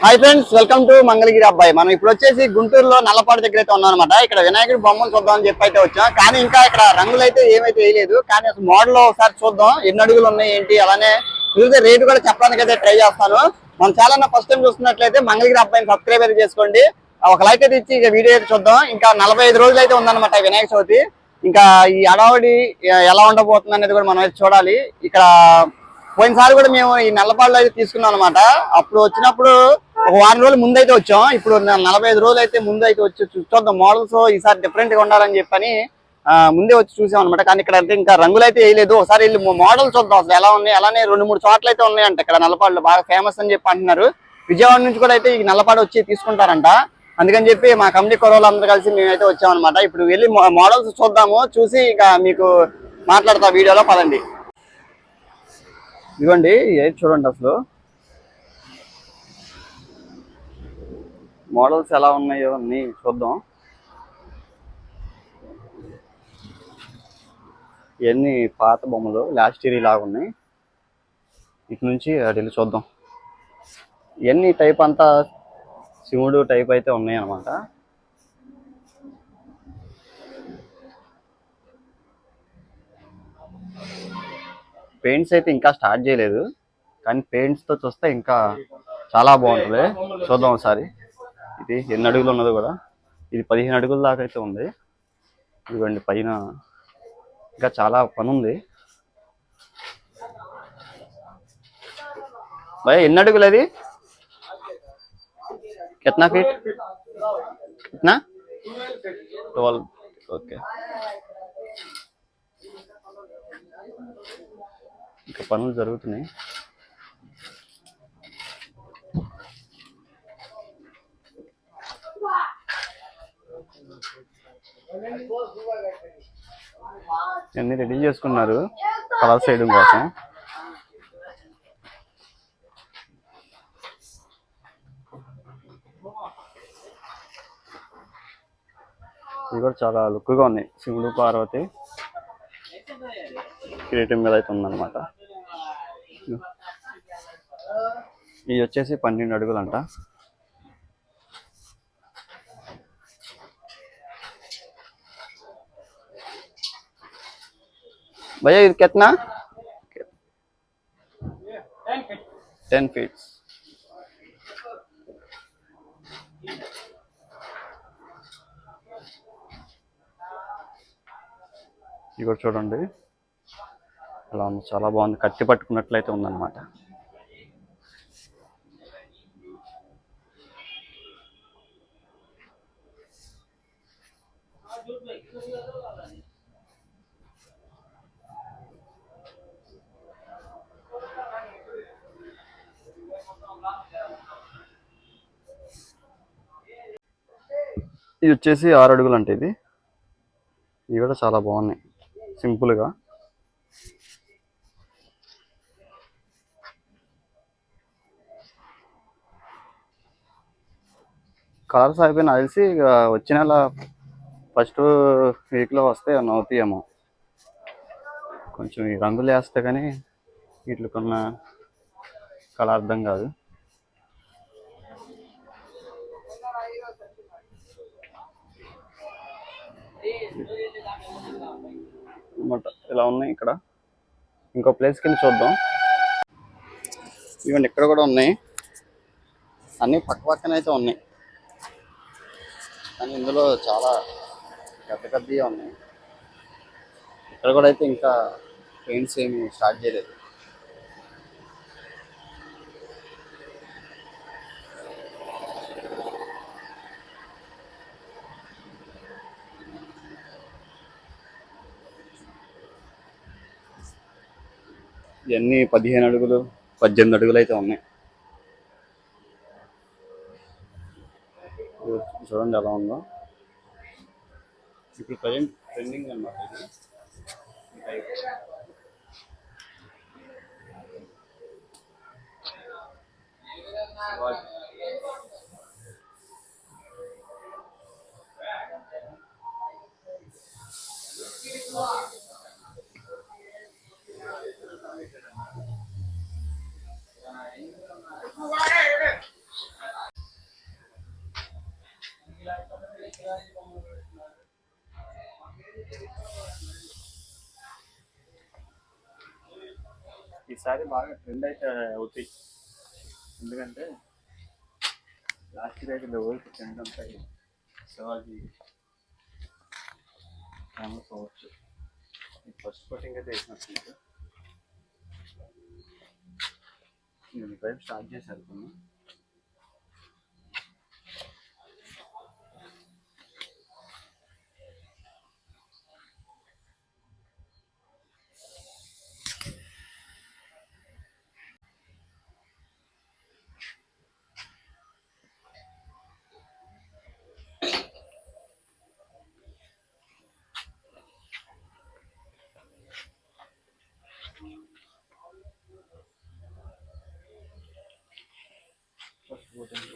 Hi friends, welcome to Mangalagiri అబ్బాయి. మనం ఇప్పుడు వచ్చేసి గుంటూరులో నల్లపాడు దగ్గర అయితే ఉన్నాం అనమాట. ఇక్కడ వినాయకుడి బొమ్మను చూద్దామని చెప్పి అయితే వచ్చాం. కానీ ఇంకా ఇక్కడ రంగులు అయితే ఏమైతే వేయలేదు. కానీ అసలు మోడల్ ఒకసారి చూద్దాం, ఎన్ని అడుగులు ఉన్నాయి ఏంటి, అలానే చూస్తే రేటు కూడా చెప్పడానికి అయితే ట్రై చేస్తాను. మన ఛానల్ ఫస్ట్ టైం చూస్తున్నట్లయితే మంగళగిరి అబ్బాయిని సబ్స్క్రైబ్ అయితే చేసుకోండి. ఒక లైక్ అయితే ఇచ్చి ఇక వీడియో అయితే చూద్దాం. ఇంకా 45 రోజులు అయితే ఉందన్నమాట వినాయక చవితి. ఇంకా ఈ అడావడి ఎలా ఉండబోతుంది అనేది కూడా మనం అయితే చూడాలి. ఇక్కడ పోయినసారి కూడా మేము ఈ నల్లపాడులో అయితే తీసుకున్నాం అనమాట. అప్పుడు వచ్చినప్పుడు ఒక వారం రోజులు ముందు అయితే వచ్చాం. ఇప్పుడు 45 రోజులు అయితే ముందు అయితే వచ్చి చూద్దాం. మోడల్స్ ఈసారి డిఫరెంట్ గా ఉండాలని చెప్పని ముందే వచ్చి చూసాం అనమాట. కానీ ఇక్కడ అంటే ఇంకా రంగులు అయితే వేయలేదు. ఒకసారి వెళ్ళి మోడల్ చూద్దాం అసలు ఎలా ఉన్నాయి. అలానే 2-3 చోట్ల అయితే ఉన్నాయంట ఇక్కడ నల్లపాడులో బాగా ఫేమస్ అని చెప్పి అంటున్నారు. విజయవాడ నుంచి కూడా అయితే ఈ నల్లపాడు వచ్చి తీసుకుంటారంట. అందుకని చెప్పి మా కమిటీ కుర్రోళ్ళు అందరూ కలిసి మేమైతే వచ్చామన్నమాట. ఇప్పుడు వెళ్ళి మోడల్స్ చూద్దాము, చూసి ఇక మీకు మాట్లాడతా వీడియోలో. పదండి. ఇదిగోండి, ఏది చూడండి అసలు మోడల్స్ ఎలా ఉన్నాయో అన్ని చూద్దాం. ఇవన్నీ పాత బొమ్మలు, లాస్ట్ ఇయర్ లాగా ఉన్నాయి. ఇటు నుంచి అటు వెళ్ళి చూద్దాం. ఇవన్నీ టైప్ అంతా శివుడు టైప్ అయితే ఉన్నాయి అన్నమాట. పెయింట్స్ అయితే ఇంకా స్టార్ట్ చేయలేదు, కానీ పెయింట్స్తో చూస్తే ఇంకా చాలా బాగుంటుంది. చూద్దాం ఒకసారి. ఇది ఎన్ని అడుగులు ఉన్నది కూడా. ఇది 15 అడుగుల దాకా అయితే ఉంది. ఇదిగోండి పైన ఇంకా చాలా పని ఉంది. భయ్ ఎన్ని అడుగులు అది? కిतना ఫీట్? కిतना? 12. ఓకే. ఇంకా పనులు జరుగుతున్నాయి. అన్ని రెడీ చేసుకున్నారు కలర్స్ వేయడం కోసం. ఇవి కూడా చాలా లుక్గా ఉన్నాయి. శివుడు పార్వతి కిరీటం మీద అయితే ఉందన్నమాట. ఇది వచ్చేసి 12 అడుగులు అంట. भैया ఇది कितना? 10 feet. ఇది కూడా చూడండి అలా ఉంది, చాలా బాగుంది. కత్తి పట్టుకున్నట్లయితే ఉందన్నమాట. ఇది వచ్చేసి 6 అడుగులు అంటే ఇది కూడా చాలా బాగున్నాయి సింపుల్గా. కలర్స్ అయిపోయినా తెలిసి ఇక వచ్చే నెల ఫస్ట్ వీక్లో వస్తే అవుతాయేమో. కొంచెం ఈ రంగులు వేస్తే కానీ వీటికి ఉన్న కలర్ అర్థం కాదు. అన్నమాట ఇలా ఉన్నాయి. ఇక్కడ ఇంకో ప్లేస్కి వెళ్ళి చూద్దాం. ఇవన్నీ ఇక్కడ కూడా ఉన్నాయి, అన్నీ పక్క పక్కన అయితే ఉన్నాయి. కానీ ఇందులో చాలా పెద్ద పెద్దగా ఉన్నాయి. ఇక్కడ కూడా అయితే ఇంకా పెయింట్స్ ఏమి స్టార్ట్ చేయలేదు. ఇవన్నీ 15 అడుగులు 18 అడుగులు అయితే ఉన్నాయి. చూడండి ఎలా ఉందో. ఇప్పుడు ప్రజెంట్ ట్రెండింగ్ అన్నమాట ఇది. ఈసారి బాగా ట్రెండ్ అయితే అవుతాయి. ఎందుకంటే లాస్ట్ ఇయర్ అయితే వరల్డ్ ట్రెండ్ అంతా శివాజీ ఫేమస్ అవ్వచ్చు. ఫస్ట్ కోటింగ్ అయితే వేసినట్టు నేను పైప్ స్టార్ట్ చేశారు కొన్ని. ఫస్ట్ కోటింగ్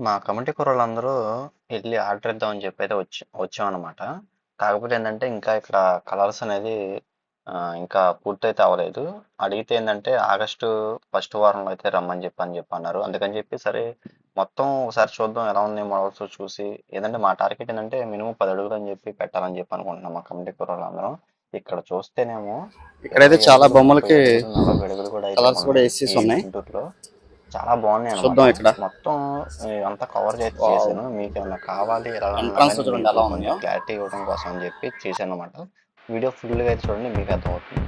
మా కమిటీ కుర్రోళ్ళందరూ వెళ్ళి ఆర్డర్ ఇద్దామని చెప్పి అయితే వచ్చామన్నమాట. కాకపోతే ఏంటంటే ఇంకా ఇక్కడ కలర్స్ అనేది ఇంకా పూర్తయితే అవ్వలేదు. అడిగితే ఏంటంటే ఆగస్టు ఫస్ట్ వారంలో అయితే రమ్మని చెప్పి అన్నారు. అందుకని చెప్పి సరే మొత్తం ఒకసారి చూద్దాం ఎలా ఉన్నాయి మోడల్స్ చూసి. ఏదంటే మా టార్గెట్ ఏంటంటే మినిమం 10 అడుగులు అని చెప్పి పెట్టాలని చెప్పి అనుకుంటున్నాం మా కమిటీ కుర్రోళ్ళందరం. ఇక్కడ చూస్తేనేమో ఇక్కడైతే 20 చాలా అడుగులు, 30 బొమ్మలకి అడుగులు, 40 అడుగులు కూడా అయితే కలర్స్ కూడా ఉన్నాయి వేసేసి ఈ ఉన్నాయి. గుంటూరులో. చాలా బాగున్నాయి చూద్దాం అనమాట. ఇక్కడ మొత్తం అంతా కవర్ చేసి వావ్. చేశాను. మీకు ఏమన్నా కావాలి ఎలా ఉన్నా ఎంట్రన్స్ కానీ చూడండి మీకు ఎలా కొంచెం ఉందో. క్లారిటీ ఇవ్వడం కోసం అని చెప్పి చేశాను అనమాట. వీడియో ఫుల్గా అయితే చూడండి, మీకు అర్థమవుతుంది.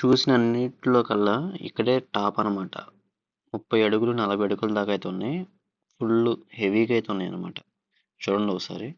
చూసిన అన్నిటిలో కల్లా ఇక్కడే టాప్ అనమాట. 30 అడుగులు 40 అడుగుల దాకా అయితే ఉన్నాయి. ఫుల్ హెవీగా అయితే ఉన్నాయి అనమాట. చూడండి ఒకసారి.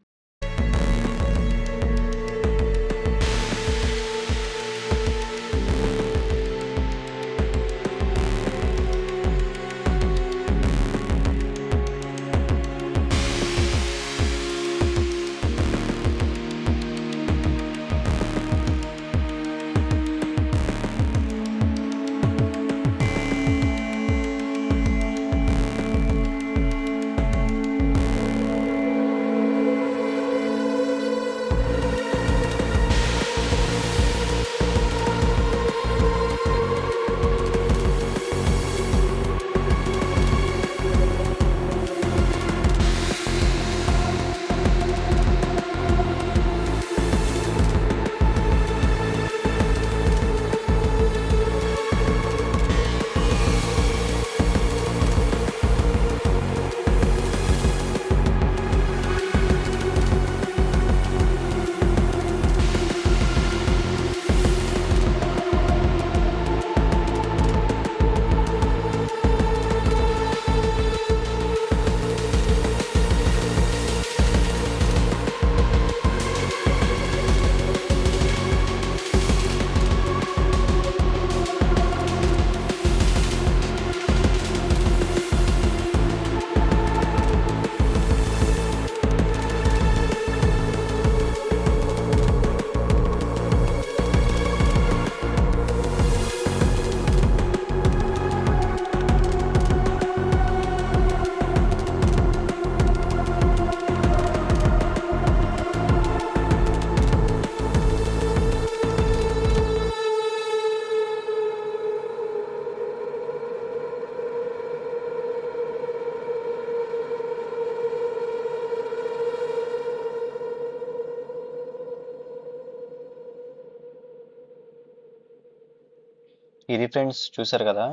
ఇది ఫ్రెండ్స్ చూసారు కదా,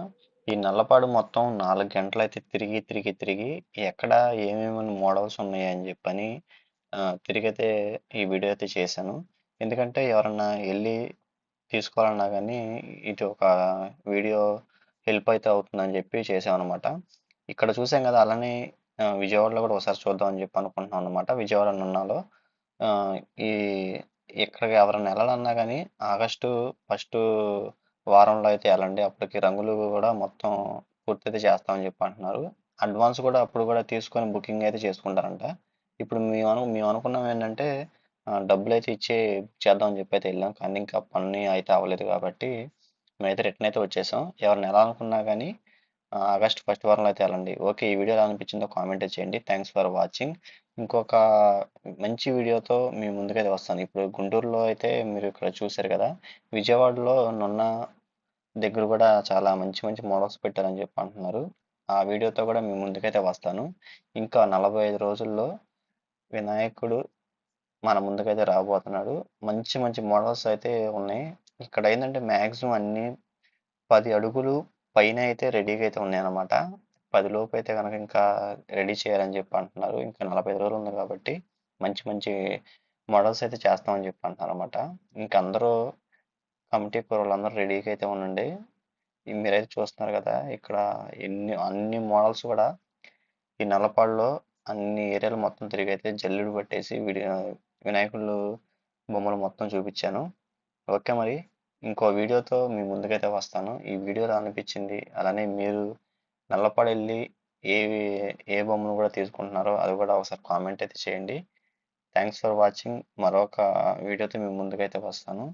ఈ నల్లపాడు మొత్తం 4 గంటలు అయితే తిరిగి ఎక్కడ ఏమేమి మోడల్స్ ఉన్నాయి అని చెప్పని తిరిగైతే ఈ వీడియో అయితే చేశాను. ఎందుకంటే ఎవరన్నా వెళ్ళి తీసుకోవాలన్నా కానీ ఇది ఒక వీడియో హెల్ప్ అయితే అవుతుందని చెప్పి చేసాం అనమాట. ఇక్కడ చూసాం కదా, అలానే విజయవాడలో కూడా ఒకసారి చూద్దాం అని చెప్పి అనుకుంటున్నాం అనమాట. విజయవాడ నున్నాలో ఈ ఇక్కడికి ఎవరైనా వెళ్ళాలన్నా కానీ ఆగస్టు ఫస్ట్ వారంలో అయితే వెళ్ళండి. అప్పటికి రంగులు కూడా మొత్తం పూర్తయితే చేస్తామని చెప్పి అంటున్నారు. అడ్వాన్స్ కూడా అప్పుడు కూడా తీసుకొని బుకింగ్ అయితే చేసుకుంటారంట. ఇప్పుడు మేము అనుకున్నాం ఏంటంటే డబ్బులు అయితే ఇచ్చి చేద్దామని చెప్పి అయితే వెళ్ళాం. కానీ ఇంకా పని అయితే అవ్వలేదు కాబట్టి మేమైతే రిటర్న్ అయితే వచ్చేసాం. ఎవరిని వెళ్ళాలనుకున్నా కానీ ఆగస్ట్ ఫస్ట్ వారంలో అయితే వెళ్ళండి. ఓకే, ఈ వీడియో ఎలా అనిపించిందో కామెంట్ చేయండి. Thanks for watching. ఇంకొక మంచి వీడియోతో మీ ముందుకైతే వస్తాను. ఇప్పుడు గుంటూరులో అయితే మీరు ఇక్కడ చూశారు కదా, విజయవాడలో నున్న దగ్గర కూడా చాలా మంచి మోడల్స్ పెట్టారని చెప్పి అంటున్నారు. ఆ వీడియోతో కూడా మీ ముందుకైతే వస్తాను. ఇంకా 45 రోజుల్లో వినాయకుడు మన ముందుకైతే రాబోతున్నాడు. మంచి మోడల్స్ అయితే ఉన్నాయి. ఇక్కడ ఏంటంటే మ్యాక్సిమం అన్ని 10 అడుగులు పైన అయితే రెడీగా అయితే ఉన్నాయి అన్నమాట. 10 లోపు అయితే కనుక ఇంకా రెడీ చేయాలని చెప్పి అంటున్నారు. ఇంకా 45 రోజులు ఉంది కాబట్టి మంచి మోడల్స్ అయితే చేస్తామని చెప్పి అంటున్నారు అనమాట. ఇంకా అందరూ కమిటీ కుర్రోళ్ళందరూ రెడీగా అయితే ఉండండి. మీరైతే చూస్తున్నారు కదా, ఇక్కడ అన్ని మోడల్స్ కూడా ఈ నల్లపాడులో అన్ని ఏరియాలు మొత్తం తిరిగి అయితే జల్లెడు పట్టేసి వినాయకుళ్ళు బొమ్మలు మొత్తం చూపించాను. ఓకే, మరి ఇంకో వీడియోతో మీ ముందుకైతే వస్తాను. ఈ వీడియోలో అనిపించింది అలానే మీరు నల్లపాడు వెళ్ళి ఏ బొమ్మను కూడా తీసుకుంటున్నారో అది కూడా ఒకసారి కామెంట్ అయితే చేయండి. Thanks for watching. మరొక వీడియోతో మీ ముందుకైతే వస్తాను.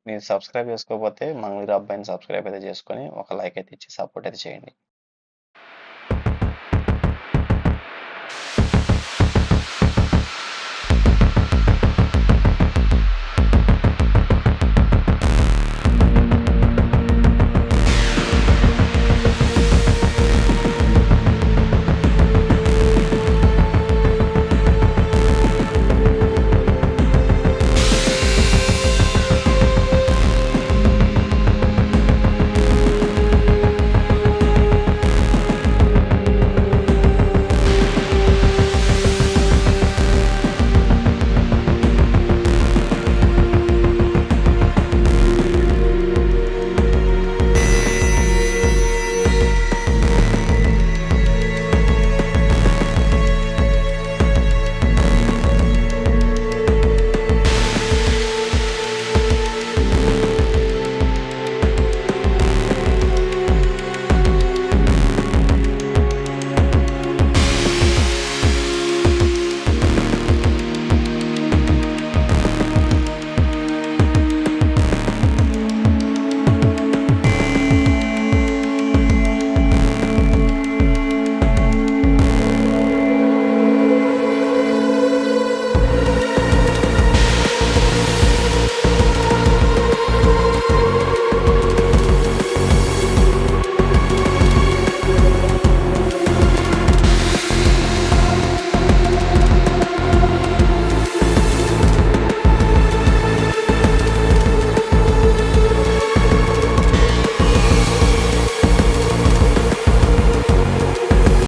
మీరు సబ్స్క్రైబ్ చేసుకోకపోతే మంగళగిరి అబ్బాయిని సబ్స్క్రైబ్ అయితే చేసుకొని ఒక లైక్ అయితే ఇచ్చి సపోర్ట్ అయితే చేయండి.